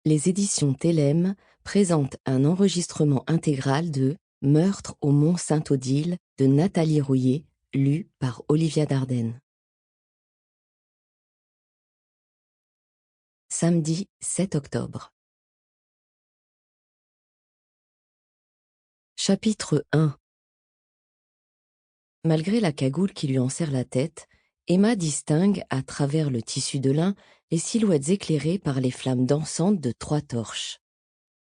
Les éditions Télème présentent un enregistrement intégral de Meurtre au Mont-Saint-Odile de Nathalie Rouillet, lu par Olivia Dardenne. Samedi 7 octobre. Chapitre 1. Malgré la cagoule qui lui enserre la tête, Emma distingue, à travers le tissu de lin, les silhouettes éclairées par les flammes dansantes de 3 torches.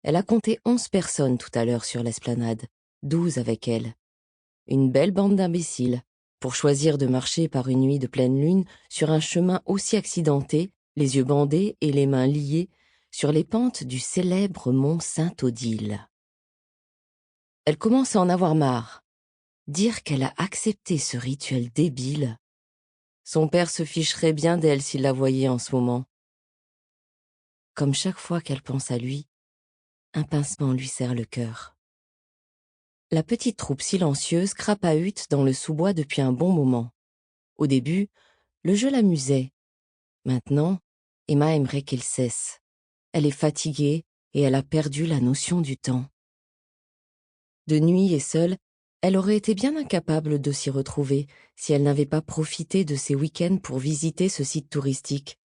Elle a compté 11 personnes tout à l'heure sur l'esplanade, 12 avec elle. Une belle bande d'imbéciles, pour choisir de marcher par une nuit de pleine lune sur un chemin aussi accidenté, les yeux bandés et les mains liées, sur les pentes du célèbre mont Saint-Odile. Elle commence à en avoir marre. Dire qu'elle a accepté ce rituel débile. Son père se ficherait bien d'elle s'il la voyait en ce moment. Comme chaque fois qu'elle pense à lui, un pincement lui serre le cœur. La petite troupe silencieuse crapahute dans le sous-bois depuis un bon moment. Au début, le jeu l'amusait. Maintenant, Emma aimerait qu'il cesse. Elle est fatiguée et elle a perdu la notion du temps. De nuit et seule, elle aurait été bien incapable de s'y retrouver si elle n'avait pas profité de ses week-ends pour visiter ce site touristique.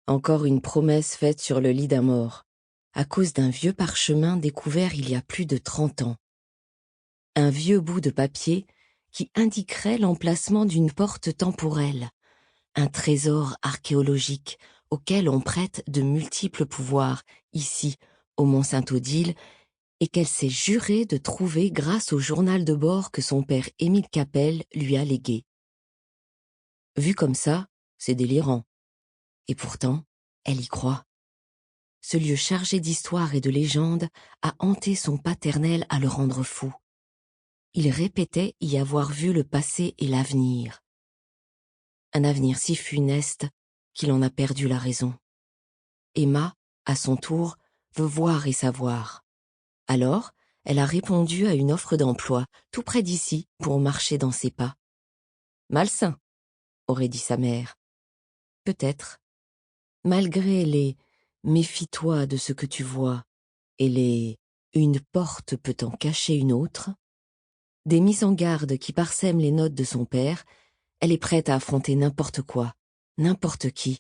Encore une promesse faite sur le lit d'un mort, à cause d'un vieux parchemin découvert il y a plus de 30 ans. Un vieux bout de papier qui indiquerait l'emplacement d'une porte temporelle, un trésor archéologique auquel on prête de multiples pouvoirs ici, au Mont-Saint-Odile, et qu'elle s'est jurée de trouver grâce au journal de bord que son père Émile Capel lui a légué. Vu comme ça, c'est délirant. Et pourtant, elle y croit. Ce lieu chargé d'histoire et de légendes a hanté son paternel à le rendre fou. Il répétait y avoir vu le passé et l'avenir. Un avenir si funeste qu'il en a perdu la raison. Emma, à son tour, veut voir et savoir. Alors, elle a répondu à une offre d'emploi, tout près d'ici, pour marcher dans ses pas. Malsain, aurait dit sa mère. Peut-être. Malgré les « méfie-toi de ce que tu vois » et les « une porte peut en cacher une autre », des mises en garde qui parsèment les notes de son père, elle est prête à affronter n'importe quoi, n'importe qui,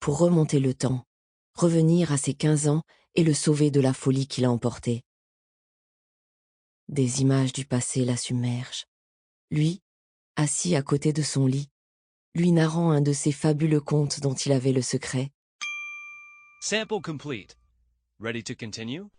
pour remonter le temps, revenir à ses 15 ans et le sauver de la folie qui l'a emporté. Des images du passé la submergent. Lui, assis à côté de son lit, lui narrant un de ces fabuleux contes dont il avait le secret. Sample complete. Ready to continue?